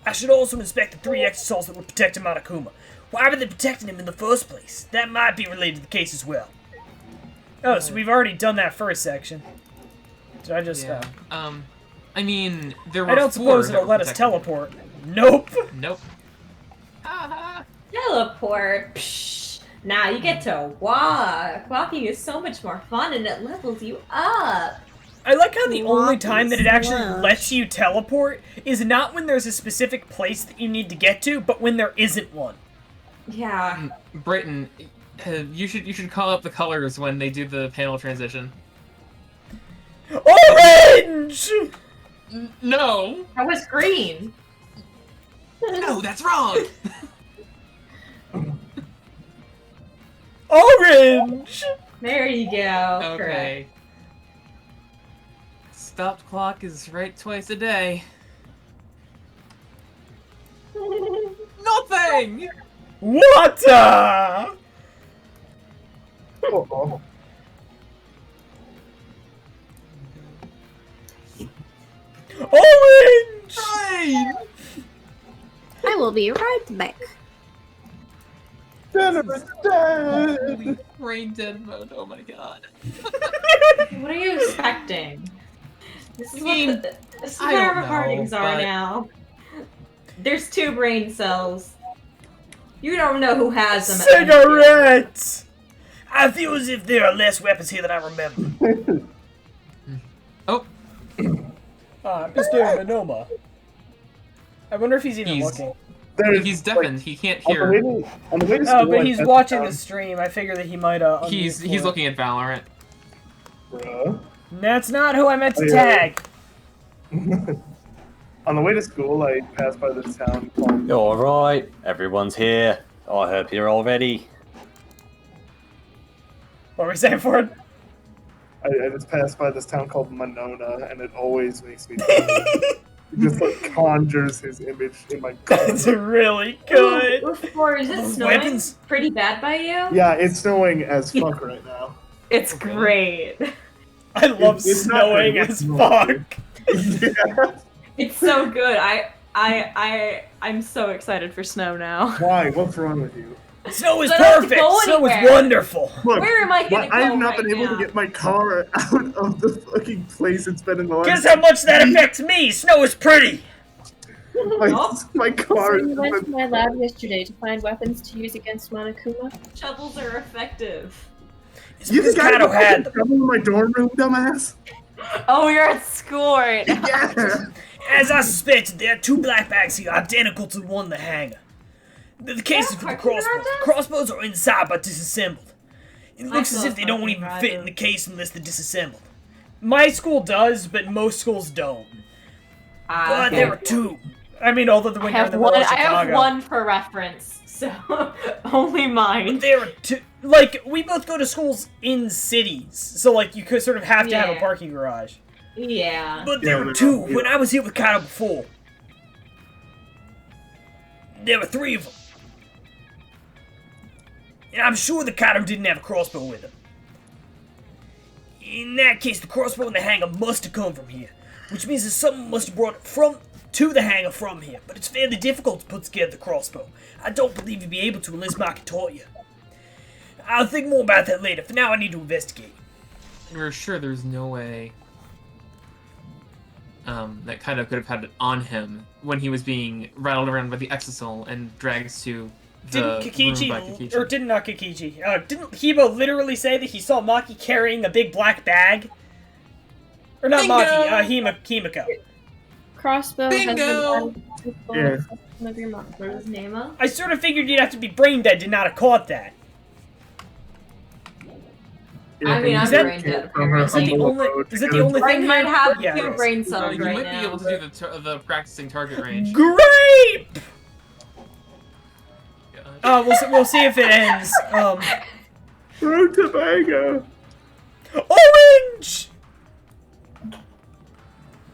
I should also inspect the 3 exosouls that were protecting Monokuma. Why were they protecting him in the first place? That might be related to the case as well. Oh, so we've already done that first section. Did I just... Yeah. I mean, there were I don't 4 suppose that it'll were let us protected. teleport. Nope. Nope. Teleport. Psh. Now you get to walk. Walking is so much more fun and it levels you up. I like how the only time that it actually Slush. lets you teleport is not when there's a specific place that you need to get to, but when there isn't one. Yeah. Britton, you should call up the colors when they do the panel transition. Orange! No! That was green. No, that's wrong! Orange! There you go. Okay. Stopped clock is right twice a day. Nothing! Water! Oh. Orange! Fine! I will be right back. Jennifer's dead! Holy brain dead mode, oh my god. What are you expecting? This is I mean, what this is I what our don't know, recordings are but- now. There's 2 brain cells. You don't know who has them. Cigarettes! I feel as if there are less weapons here than I remember. Oh, Mr. Manoma. I wonder if he's even He's- looking. There's, he's deafened, he can't on the way hear. to, on the way to Oh, school, but I he's passed watching down- the stream. I figure that he might, He's unmute for it. looking at Valorant. Bruh. That's not who I meant to Oh, yeah. tag. On the way to school, I passed by this town called... Alright, everyone's here. I hope you're all ready. What were we saying for it? I just passed by this town called Monona, and it always makes me it just like conjures his image in my That's brain. really good. Or is it snowing Weapons. pretty bad by you? Yeah, it's snowing as fuck right now. It's great. I love It's not snowing very as much. fuck. Yeah. It's so good. I'm so excited for snow now. Why? What's wrong with you? Snow is I don't have to perfect. go Snow is anywhere. wonderful. Look, Where am I gonna I have go not right been able now? to get my car out of the fucking place it's been in the last. Guess how much that affects me. Snow is pretty. My car. So you went to my lab yesterday to find weapons to use against Monokuma? Shovels are effective. It's You because think I Kato had them. trouble in my dorm room, dumbass? Oh, you're at school right now. Yeah. As I suspected, there are 2 black bags here identical to the one in the hangar. They're the cases for the parking crossbows. garages? The crossbows are inside but disassembled. It looks as saw if they don't parking even fit in garages. the case unless they're disassembled. My school does, but most schools don't. But Okay. there are 2. I mean, although the I window in have the one. middle of I have Chicago. one for reference, so only But mine. there are 2. Like, we both go to schools in cities, so like you could sort of have to have a Yeah. parking garage. Yeah. But there Yeah, were they're 2 not here. when I was here with Kato before. There were 3 of them. And I'm sure the Kato didn't have a crossbow with him. In that case, the crossbow in the hangar must have come from here, which means that someone must have brought it to the hangar from here. But it's fairly difficult to put together the crossbow. I don't believe you'd be able to unless Maki taught you. I'll think more about that later. For now, I need to investigate. We're sure there's no way that Kaido could have had it on him when he was being rattled around by the exisal and dragged to the Didn't room by Kikichi, Kikichi. or didn't not Kikichi, didn't Hebo literally say that he saw Maki carrying a big black bag? Or not Bingo! Maki, Himiko. Crossbow Bingo! has been added to the full Yeah. section of your mouth. What is Nema? I sort of figured you'd have to be brain dead to not have caught that. I mean, I'm Is that- brain dead. From her Is that the humble only? abode Is that to the go only to- I thing? might have Yeah, 2 it is. brain So cells you right might now. be able to do the practicing target range. Great. Yeah. We'll see if it ends. Fruit Tobago. Orange.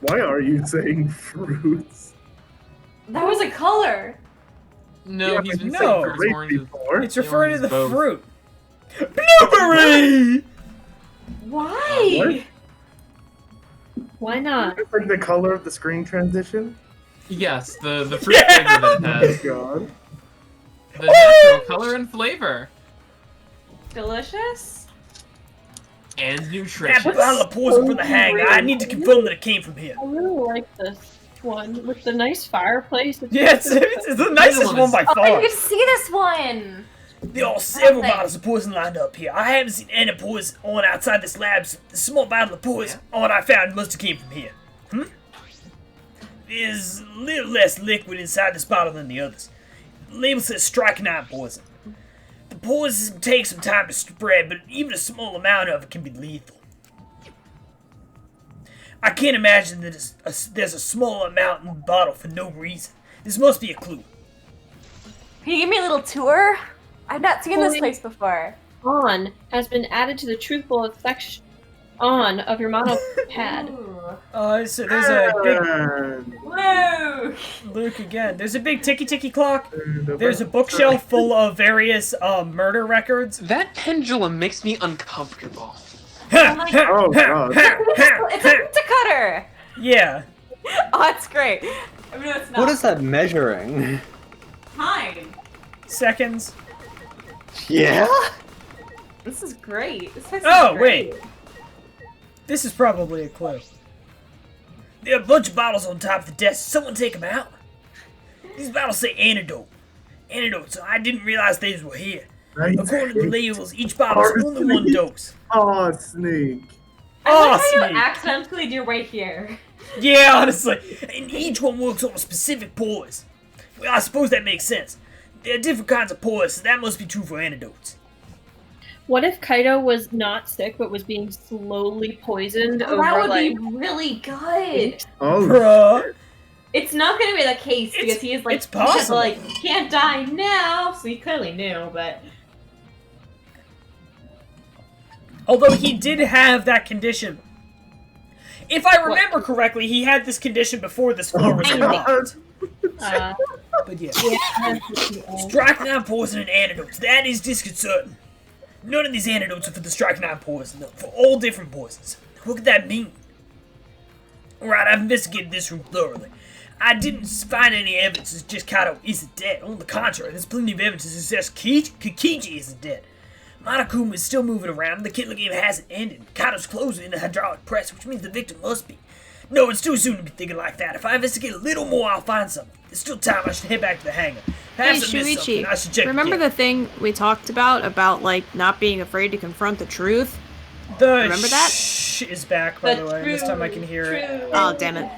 Why are you saying fruits? That was a color. No, Yeah, he's but been no. saying fruits Great oranges. before. It's referring to the Both. fruit. Blueberry. Why? Why not? It's like the color of the screen transition. Yes, the fruit Yeah! flavor that it Oh my has. god. The natural color and flavor. Delicious. And That nutritious. bottle of poison from the hangar. I need to confirm that it came from here. I really like this one with the nice fireplace. Yeah, it's the nicest one by Oh, far. you get to see this one. There are several Thanks. bottles of poison lined up here. I haven't seen any poison on outside this lab. So the small bottle of poison on I found must have came from here. There's a little less liquid inside this bottle than the others. The label says strychnine poison. The poison takes some time to spread, but even a small amount of it can be lethal. I can't imagine that there's a small amount in the bottle for no reason. This must be a clue. Can you give me a little tour? I've not seen this Holy- place before. On has been added to the truthful section on of your mono pad. So there's a big And Woo! Luke again. There's a big ticky clock. There's a bookshelf full of various murder records. That pendulum makes me uncomfortable. Oh god. It's a pizza cutter. Yeah. Oh, it's great. I mean, it's not. What is that measuring? Time. Seconds. Yeah? This is great. This place is Oh, great. wait. This is probably a clue. There are a bunch of bottles on top of the desk. Someone take them out. These bottles say antidote. Antidote, so I didn't realize these were here. According to the labels, each bottle is only 1 dose. Oh, snake. I Oh, like how you Snake. accidentally do right here. Yeah, honestly. And each one works on a specific poison. Well, I suppose that makes sense. There are different kinds of poison, so that must be true for antidotes. What if Kaido was not sick but was being slowly poisoned Oh, over that would like be really good. Oh, Bruh. It's not going to be the case It's- because he is like, it's possible. like, can't die now. So he clearly knew, but Although he did have that condition. If I remember correctly, he had this condition before this floor was unlocked. But yeah. Strychnine poison and antidotes. That is disconcerting. None of these antidotes are for the strychnine poison, though. For all different poisons. What could that mean? Alright, I've investigated this room thoroughly. I didn't find any evidence that just Kato isn't dead. On the contrary, there's plenty of evidence that suggests Kikiji isn't dead. Monokuma is still moving around, and the killer game hasn't ended. Kato's clothes are in the hydraulic press, which means the victim must be. No, it's too soon to be thinking like that. If I investigate a little more, I'll find something. There's still time. I should head back to the hangar. Hey, I should check remember again. the thing we talked about like not being afraid to confront the truth? The Remember that? shh is back, by the way. This time I can hear it. Oh, damn it.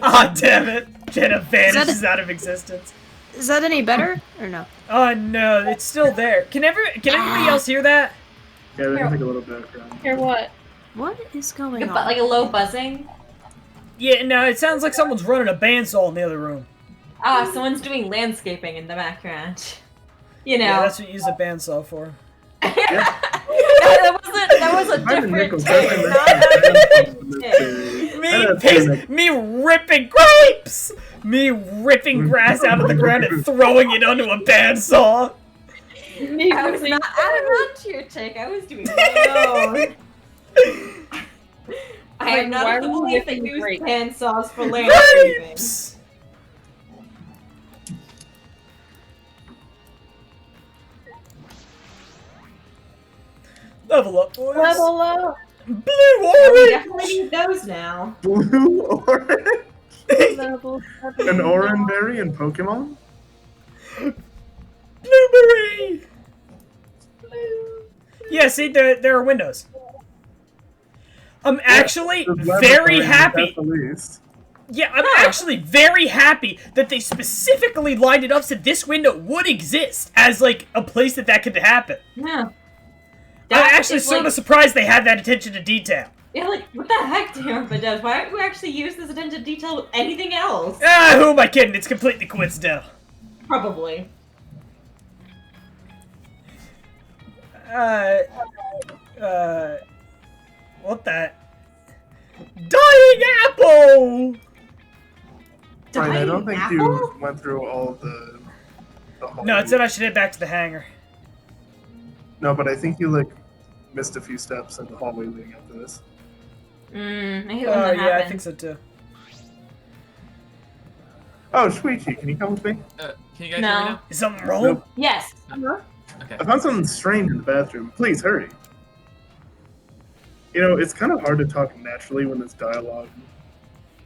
Ah, damn it. Jenna vanishes out of existence. Is that any better or no? Oh no, it's still there. Can everybody else hear that? Yeah, there's like a little background. Hear what? What is going on? Like a low buzzing? Yeah, no, it sounds like someone's running a bandsaw in the other room. Ah, someone's doing landscaping in the background. You know. Yeah, that's what you use a bandsaw for. that was a different take. Me ripping grapes! Me ripping grass out of the ground and throwing it onto a bandsaw! I was not adding on to your take, I was doing my own. I am not of the belief that you use bandsaws for landscaping. Grapes! Level up, boys. Level up. Blue We orange. definitely need those now. Blue orange? Level 7. An orange berry in Pokemon? Blueberry. Yeah, see, there are windows. I'm actually very happy. At the least. Yeah, I'm actually very happy that they specifically lined it up so this window would exist as, like, a place that could happen. Yeah. I'm actually sort of surprised they had that attention to detail. Yeah, like, what the heck, Danganronpa does? Why don't we actually use this attention to detail with anything else? Ah, who am I kidding? It's completely coincidental. Probably. What the? Dying apple! Fine, I don't think you went through all of the whole No, it said I should head back to the hangar. No, but I think you, like, missed a few steps in the hallway leading up to this. I hate when Oh, that yeah, happens. I think so too. Oh, Shuichi, can you come with me? Can you guys hear me now? Is something wrong? Nope. Yes. Okay. I found something strange in the bathroom. Please, hurry. You know, it's kind of hard to talk naturally when there's dialogue.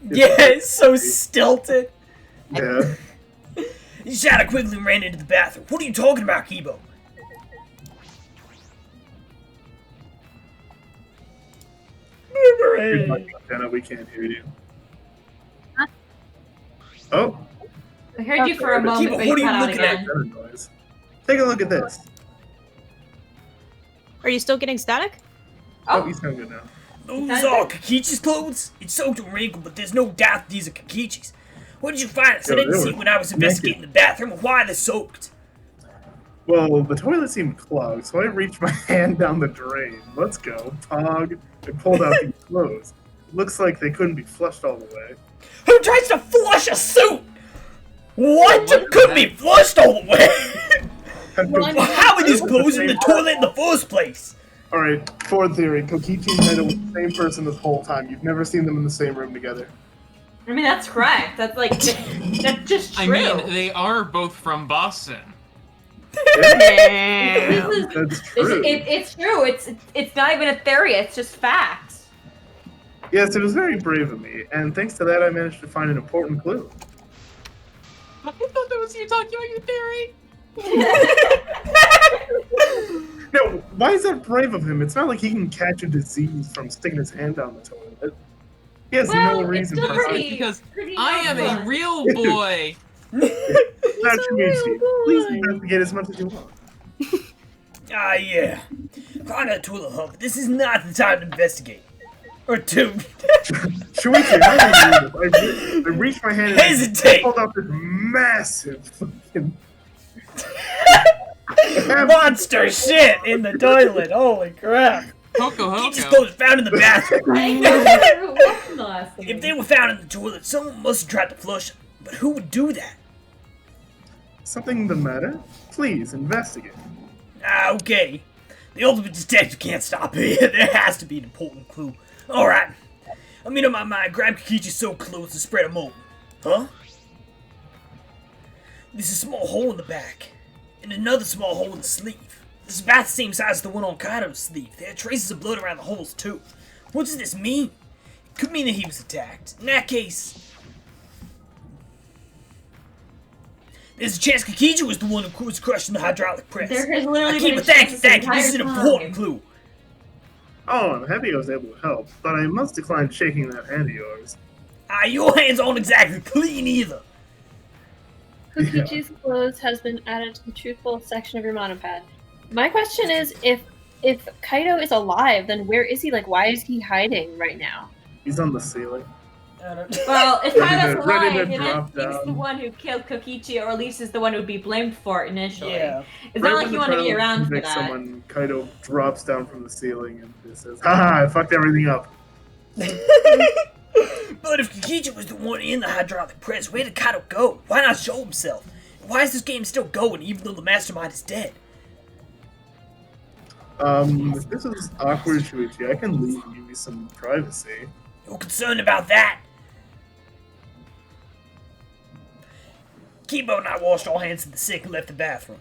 Yeah, it's so stilted. Yeah. Shadow quickly ran into the bathroom. What are you talking about, Kibo? You're talking, Jenna, we can't hear you. Oh. I heard you for a moment, Kibo, but what you are cut you out looking again. Better noise. Take a look at this. Are you still getting static? Oh, you sound good now. Those are Kikichi's clothes? It's soaked and wrinkled, but there's no doubt these are Kikichi's. What did you find? I didn't see when I was investigating the bathroom. Why they're soaked? Well, the toilet seemed clogged, so I reached my hand down the drain. Let's go. Pog. I pulled out these clothes. Looks like they couldn't be flushed all the way. Who tries to flush a suit? What? Couldn't be flushed all the way? Well, how are these clothes in the toilet in the first place? Alright, forward theory. Kokichi and Naito were the same person this whole time. You've never seen them in the same room together. I mean, that's correct. That's like, that's just true. I mean, they are both from Boston. That's true. It's true. It's not even a theory. It's just facts. Yes, it was very brave of me, and thanks to that I managed to find an important clue. I thought that was you talking about your theory. No, why is that brave of him? It's not like he can catch a disease from sticking his hand down the toilet. He has no reason for it. Because I am a real boy. Not Shimichi. Please investigate as much as you want. Ah, yeah. Find a toilet hub, but this is not the time to investigate. Or to... Shuichi, I reached my hand and Hesitate! pulled out this massive fucking... monster shit in the toilet. Holy crap. Kiki's clothes found in the bathroom. If they were found in the toilet, someone must have tried to flush them. But who would do that? Something the matter? Please, investigate. Ah, okay. The ultimate detective can't stop it. There has to be an important clue. Alright. I mean, on my mind, grab Kokichi so close and spread him open. Huh? There's a small hole in the back. And another small hole in the sleeve. This is about the same size as the one on Kaido's sleeve. There are traces of blood around the holes, too. What does this mean? It could mean that he was attacked. In that case... there's a chance Kokichi was the one who was crushed in the hydraulic press. There has literally Akima, been a thank chance you. this This is an entire important time. clue. Oh, I'm happy I was able to help, but I must decline shaking that hand of yours. Your hands aren't exactly clean either. Kokichi's clothes has been added to the truthful section of your monopad. My question is, if Kaido is alive, then where is he? Like, why is he hiding right now? He's on the ceiling. Well, if Kaido's Ready to alive, then drop he's down. the one who killed Kokichi, or at least is the one who would be blamed for it initially. Yeah. It's not Right like when you the want to be trial around for convicts that. someone, Kaido drops down from the ceiling and just says, "Haha, I fucked everything up." But if Kokichi was the one in the hydraulic press, where did Kaido go? Why not show himself? Why is this game still going even though the mastermind is dead? If this is awkward, Shuichi, I can leave and give you some privacy. You're concerned about that? Kibo and I washed our hands in the sink and left the bathroom.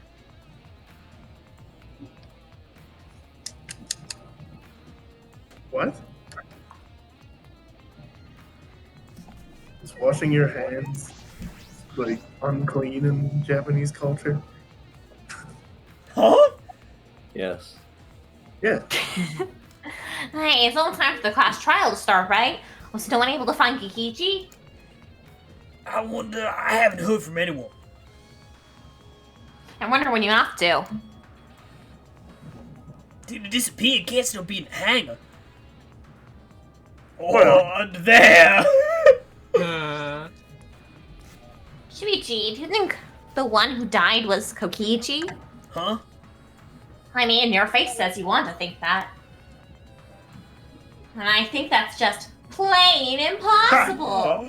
What? Is washing your hands like unclean in Japanese culture? Huh? Yes. Yeah. Hey, it's almost time for the class trial to start, right? Was still unable to find Kokichi? I wonder, I haven't heard from anyone. I wonder when you have to. Did it disappear? It can't still be in the hangar. Oh, Well- under there! Shuichi, do you think the one who died was Kokichi? Huh? I mean, your face says you want to think that. And I think that's just plain impossible.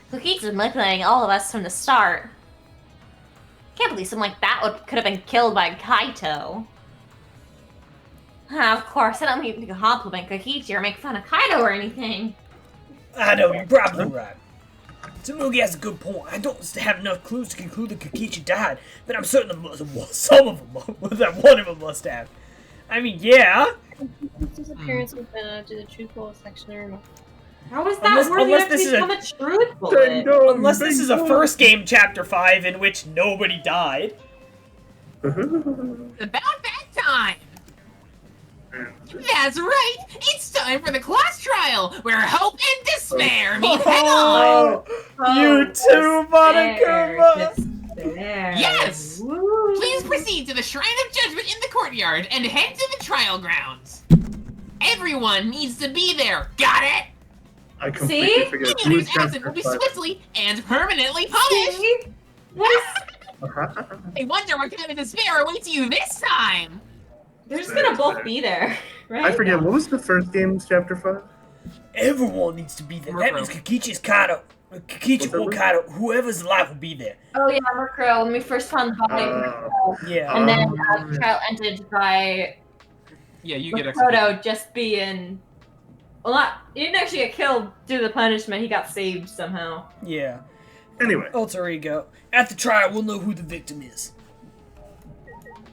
Kokichi's been manipulating all of us from the start. Can't believe someone like that could have been killed by Kaito. Of course, I don't mean to compliment Kokichi or make fun of Kaido or anything. I know, you're probably right. Tsumugi has a good point. I don't have enough clues to conclude that Kokichi died, but I'm certain some of them, that one of them must have. I mean, yeah. His disappearance has been added to the truthful section of your monopad. How is that worthy unless enough this to is a- become a truth Ding bullet? dong, Unless this ding is a dong. first game, Chapter 5, in which nobody died. About that time! That's right! It's time for the class trial, where hope and despair meet head on! You too, Monokuma! Yes! Please proceed to the Shrine of Judgment in the courtyard and head to the trial grounds. Everyone needs to be there, got it? I completely See? forget. Anyone who's Who's absent will be chapter swiftly and permanently punished! five? I wonder what kind of despair awaits you this time! They're just gonna both be there, right? I forget, what was the first game's chapter 5? Everyone needs to be there. That means Kokichi's Kaido. Kokichi or Kaido, whoever's alive will be there. Oh yeah, Murkrow, when we first found the body of Murkrow. Yeah. And then Oh, the trial ended by Yeah, you get executed. Frodo just being... Well, he didn't actually get killed due to the punishment, he got saved somehow. Yeah. Anyway, Alter ego. At the trial, we'll know who the victim is.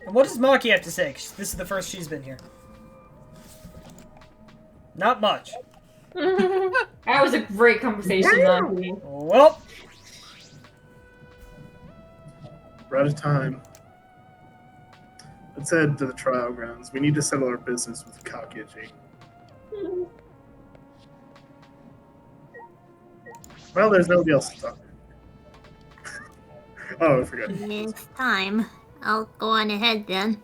And what does Maki have to say? 'Cause this is the first she's been here. Not much. That was a great conversation, Maki. Well, we're out of time. Let's head to the trial grounds. We need to settle our business with Kakichi. Well, there's nobody else to talk to. Oh, I forgot. It's time. I'll go on ahead then.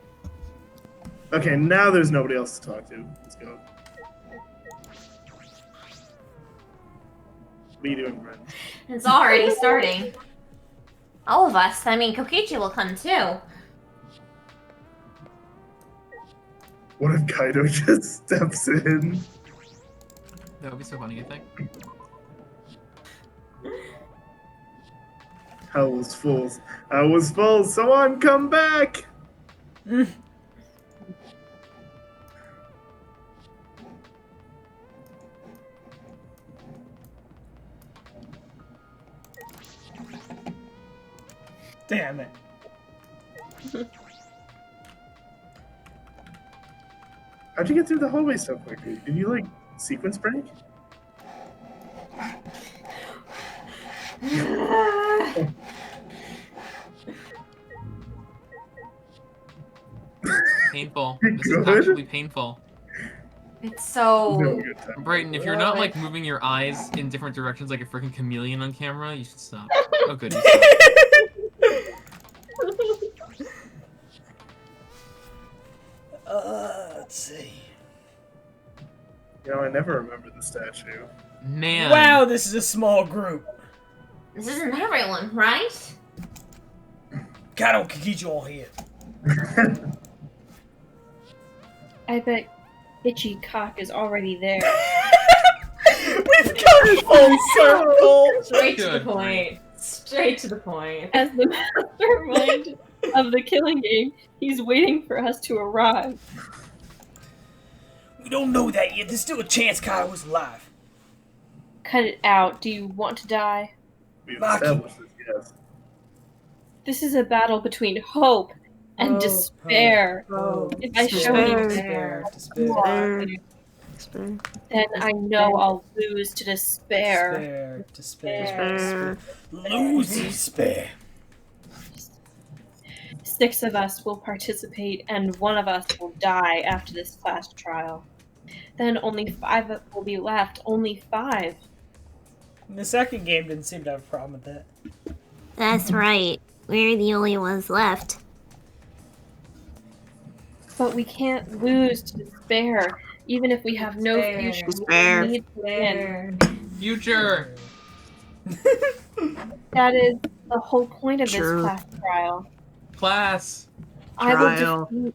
Okay, now there's nobody else to talk to. Let's go. What are you doing, Brent? It's already starting. All of us. I mean, Kokichi will come too. What if Kaido just steps in? That would be so funny, I think. I was full. I was full. Someone come back. Damn it. How'd you get through the hallway so quickly? Did you like sequence break? Painful. You're This is good? actually painful. It's so. No good time. Brayden, if you're not like moving your eyes in different directions like a freaking chameleon on camera, you should stop. Oh, good. You stopped. Let's see. You know, I never remember the statue. Man. Wow, this is a small group. This isn't everyone, right? Kato can get you all here. I bet Itchy Cock is already there. We've come full circle. Straight to the Good point. Straight to the point. As the mastermind of the killing game, he's waiting for us to arrive. We don't know that yet. There's still a chance Kato is alive. Cut it out. Do you want to die? We've Maki. established this, yes. This is a battle between hope and despair. If I show you Despair. despair, then I know I'll lose to despair. Despair. Lose despair. 6 of us will participate, and 1 of us will die after this class trial. Then only 5 will be left. Only 5. The second game didn't seem to have a problem with that. That's right. We're the only ones left. But we can't lose to despair, even if we have no future. Despair. We need to win. Future. That is the whole point of True. this class trial. Class. I Trial. will defeat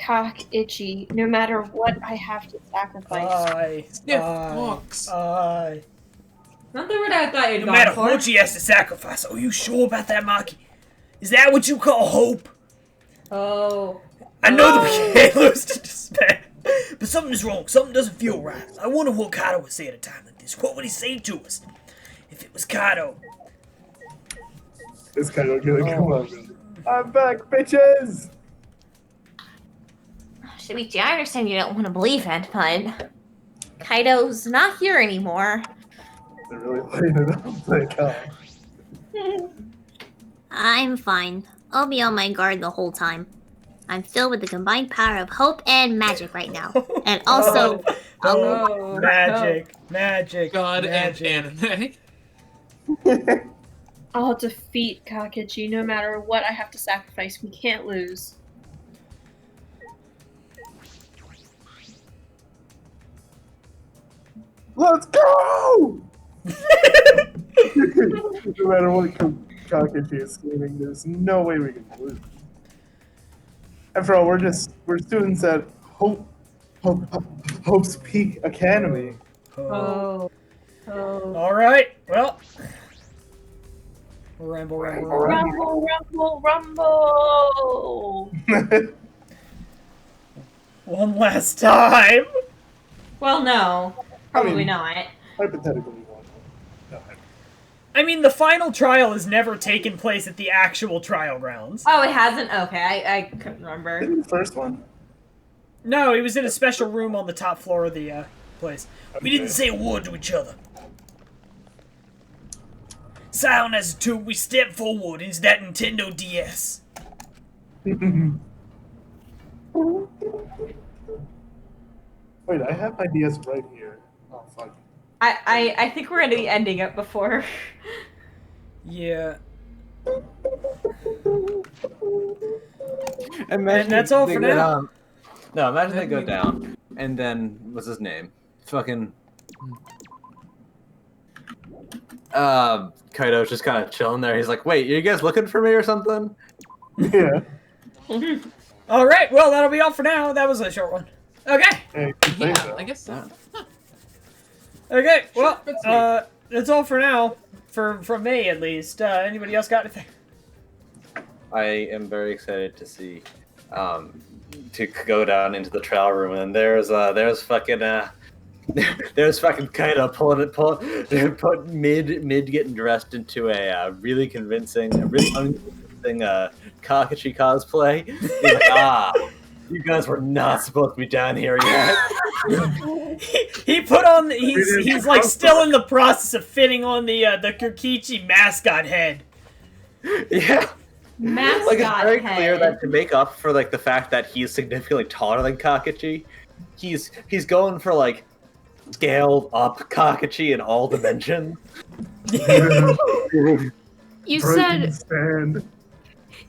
Cock Itchy, no matter what I have to sacrifice. Sniff books. Not the word I thought you'd No gone matter for. what you has to sacrifice. Are you sure about that, Maki? Is that what you call hope? Oh. I know that we can't lose to despair, but something is wrong. Something doesn't feel right. I wonder what Kato would say at a time like this. What would he say to us? If it was Kato. This kind of gonna come up. I'm back, bitches! Shibichi, I understand you don't want to believe it, but Kaido's not here anymore. They're really laying it up. Thank God. I'm fine. I'll be on my guard the whole time. I'm filled with the combined power of hope and magic right now. And also, Magic. God magic. and anime. I'll defeat Cock Itchy, no matter what I have to sacrifice. We can't lose. Let's go! No matter what Kakashi is screaming, there's no way we can lose. After all, we're students at Hope's Peak Academy. All right. Well. Ramble. Rumble, rumble! One last time. Well, no. Probably not. Hypothetically, one. No, I mean, the final trial has never taken place at the actual trial grounds. Oh, it hasn't? Okay, I couldn't remember. the first one. No, it was in a special room on the top floor of the place. We didn't say a word to each other. Silent as a tomb, we stepped forward into that Nintendo DS. Wait, I have my DS right here. Oh fuck. I think we're going to be ending it before. Yeah. Imagine And that's all they for go now. down- No, imagine they go down, and then what's his name? Fucking. Kaido's just kind of chilling there. He's like, "Wait, you guys looking for me or something?" Yeah. All right. Well, that'll be all for now. That was a short one. Okay. Hey, Yeah, I guess so. Okay. Well, but sweet. that's all for now. from me at least. Anybody else got anything? I am very excited to see, to go down into the trial room, and there's fucking Kaito put mid getting dressed into a really unconvincing Kakashi cosplay. He's like, you guys were not supposed to be down here yet. he put on. He's like still in the process of fitting on the Kokichi mascot head. Yeah. Mascot Like, it's very head. clear that to make up for like the fact that he's significantly taller than Kakashi, he's going for like scaled up Kakashi in all dimensions.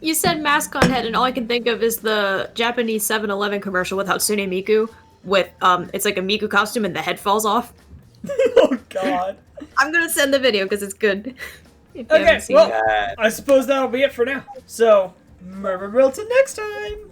You said mascot head, and all I can think of is the Japanese 7-Eleven commercial with Hatsune Miku. With it's like a Miku costume, and the head falls off. Oh God! I'm gonna send the video because it's good. Okay, well, I suppose that'll be it for now. So, remember till next time.